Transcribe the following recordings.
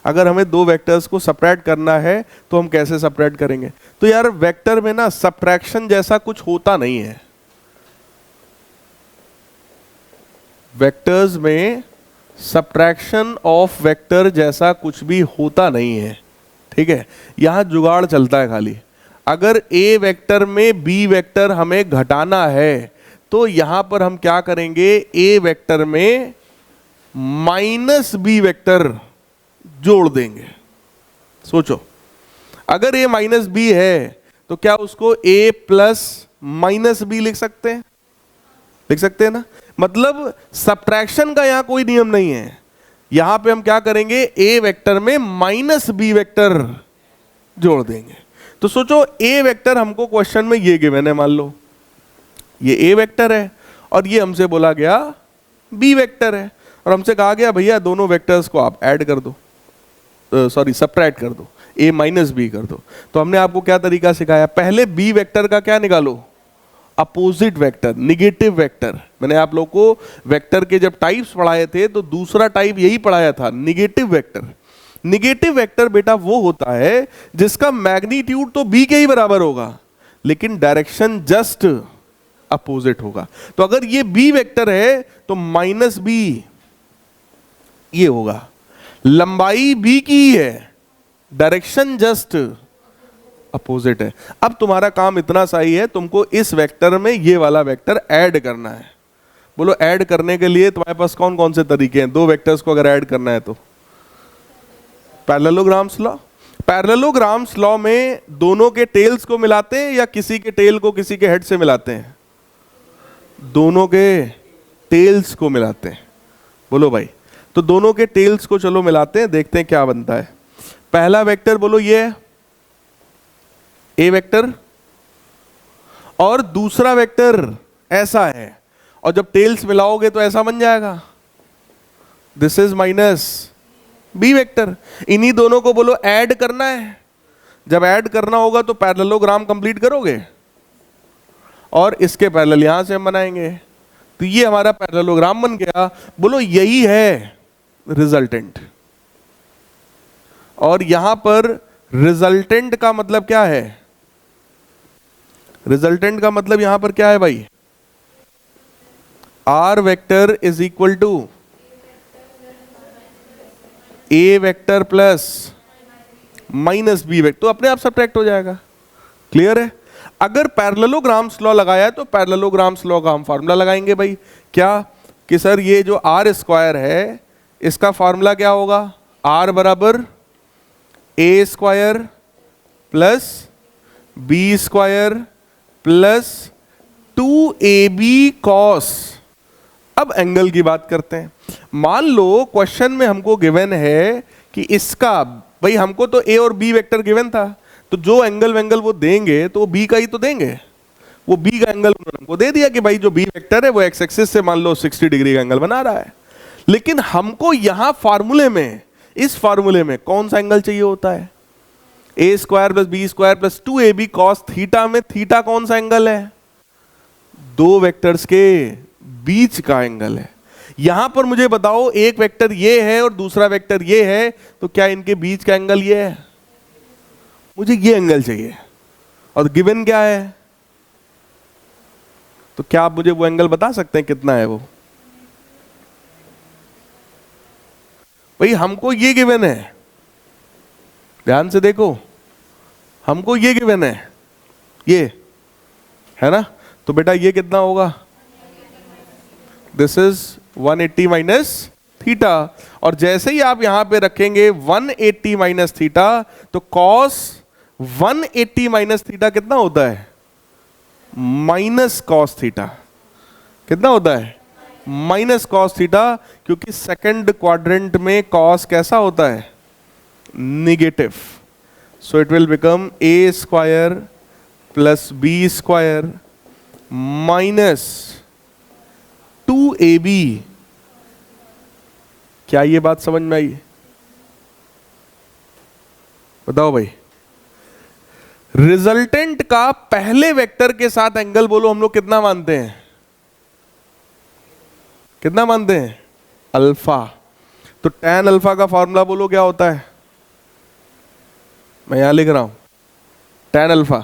अगर हमें दो वेक्टर्स को सेपरेट करना है तो हम कैसे सेपरेट करेंगे? तो यार वेक्टर में ना सब्ट्रैक्शन जैसा कुछ होता नहीं है। वेक्टर्स में सब्ट्रैक्शन ऑफ वेक्टर जैसा कुछ भी होता नहीं है, ठीक है। यहां जुगाड़ चलता है खाली। अगर ए वेक्टर में बी वेक्टर हमें घटाना है तो यहां पर हम क्या करेंगे, ए वेक्टर में माइनस बी वेक्टर जोड़ देंगे। सोचो, अगर ए माइनस बी है तो क्या उसको ए प्लस माइनस बी लिख सकते हैं? लिख सकते हैं ना। मतलब सब्ट्रैक्शन का यहां कोई नियम नहीं है। यहां पे हम क्या करेंगे, ए वेक्टर में माइनस बी वेक्टर जोड़ देंगे। तो सोचो, ए वेक्टर हमको क्वेश्चन में ये गिवन है, मान लो ये ए वेक्टर है और ये हमसे बोला गया बी वेक्टर है, और हमसे कहा गया भैया दोनों वेक्टर्स को आप ऐड कर दो, सॉरी सब्ट्रैक्ट कर दो, ए माइनस बी कर दो। तो हमने आपको क्या तरीका सिखाया, पहले बी वेक्टर का क्या निकालो, अपोजिट वेक्टर, निगेटिव वेक्टर। मैंने आप लोग को वेक्टर के जब टाइप्स पढ़ाए थे तो दूसरा टाइप यही पढ़ाया था, निगेटिव वेक्टर। निगेटिव वेक्टर बेटा वो होता है जिसका मैग्नीट्यूड तो बी के ही बराबर होगा लेकिन डायरेक्शन जस्ट अपोजिट होगा। तो अगर ये बी वेक्टर है तो माइनस बी ये होगा, लंबाई बी की ही है, डायरेक्शन जस्ट अपोजिट है। अब तुम्हारा काम इतना सा ही है, तुमको इस वेक्टर में ये वाला वेक्टर ऐड करना है। बोलो ऐड करने के लिए तुम्हारे पास कौन कौन से तरीके हैं? दो वेक्टर्स को अगर ऐड करना है तो पैरेललोग्राम्स लॉ। पैरेललोग्राम्स लॉ में दोनों के टेल्स को मिलाते हैं या किसी के टेल को किसी के हेड से मिलाते हैं? दोनों के टेल्स को मिलाते हैं। बोलो भाई, तो दोनों के टेल्स को चलो मिलाते हैं, देखते हैं क्या बनता है। पहला वेक्टर बोलो ये है ए वेक्टर, और दूसरा वेक्टर ऐसा है, और जब टेल्स मिलाओगे तो ऐसा बन जाएगा, this is minus B vector. इन्हीं दोनों को बोलो ऐड करना है। जब ऐड करना होगा तो पैरेललोग्राम कंप्लीट करोगे और इसके पैरेलल यहां से हम बनाएंगे, तो ये हमारा पैरेललोग्राम बन गया। बोलो यही है रिजल्टेंट। और यहां पर रिजल्टेंट का मतलब क्या है? रिजल्टेंट का मतलब यहां पर क्या है भाई? R vector is equal to A vector plus minus B vector, तो अपने आप सब्ट्रैक्ट हो जाएगा। क्लियर है? अगर पैरेललोग्राम्स लॉ लगाया तो पैरेललोग्राम्स लॉ का हम फार्मूला लगाएंगे भाई। क्या कि सर ये जो आर स्क्वायर है इसका फार्मूला क्या होगा? आर बराबर A square plus B square plus 2ab cos. अब एंगल की बात करते हैं। मान लो क्वेश्चन में हमको गिवन है कि इसका, भाई हमको तो ए और बी वेक्टर गिवन था, तो जो एंगल वो देंगे तो बी का ही तो देंगे। वो बी का एंगल उन्होंने हमको दे दिया कि भाई जो बी वेक्टर है वो एक्स एक्सिस से मान लो 60 डिग्री का एंगल बना रहा है। लेकिन हमको यहां फार्मूले में, इस फार्मूले में कौन सा एंगल चाहिए होता है? A square plus B square plus 2ab cos theta में थीटा कौन सा एंगल है? दो वेक्टर्स के बीच का एंगल है। यहां पर मुझे बताओ, एक वेक्टर ये है और दूसरा वेक्टर ये है, तो क्या इनके बीच का एंगल ये है? मुझे ये एंगल चाहिए, और गिवन क्या है? तो क्या आप मुझे वो एंगल बता सकते हैं कितना है वो? भाई हमको ये गिवन है, ध्यान से देखो, हमको ये गिवन है, ये है ना। तो बेटा ये कितना होगा? This is 180 minus theta. और जैसे ही आप यहां पे रखेंगे 180 माइनस थीटा, तो कॉस 180 माइनस थीटा कितना होता है? Minus cos theta. कितना होता है? माइनस कॉस थीटा, क्योंकि सेकंड क्वाड्रेंट में कॉस कैसा होता है? Negative. So it will become A square plus B square minus 2ab। क्या ये बात समझ में आई? बताओ भाई। रिजल्टेंट का पहले वेक्टर के साथ एंगल बोलो हम लोग कितना मानते हैं? कितना मानते हैं? अल्फा। तो tan अल्फा का फॉर्मूला बोलो क्या होता है? मैं यहां लिख रहा हूं tan अल्फा।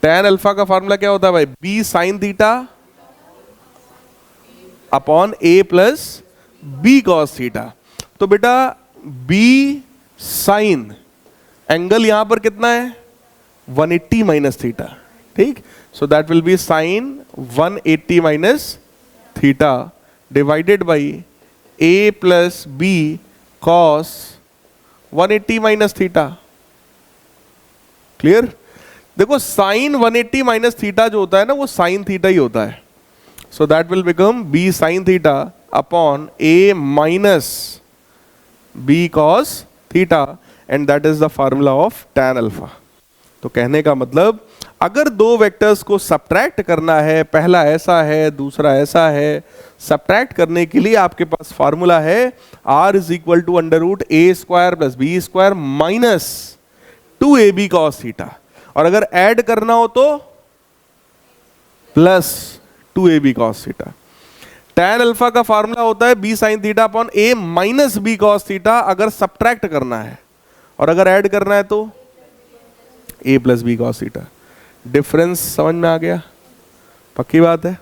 tan अल्फा का फॉर्मूला क्या होता है भाई? b sine theta upon a plus b cos theta. तो बेटा b साइन, एंगल यहां पर कितना है? 180 माइनस थीटा, ठीक। So that will be sine 180 minus theta divided by a plus b cos 180 minus theta. Clear? देखो साइन 180 माइनस थीटा जो होता है ना, वो साइन थीटा ही होता है। सो that will become b sine theta upon a minus b cos theta, and that is the formula of tan alpha. तो कहने का मतलब, अगर दो वेक्टर्स को सब्ट्रैक्ट करना है, पहला ऐसा है दूसरा ऐसा है, सब्ट्रैक्ट करने के लिए आपके पास फार्मूला है r is equal to under root a square plus B square minus 2ab cos theta, और अगर ऐड करना हो तो plus 2ab cos theta. tan alpha का फार्मूला होता है b sine theta upon a minus b cos theta, अगर subtract करना है, और अगर ऐड करना है तो a plus b cos theta. Difference समझ में आ गया? पक्की बात है।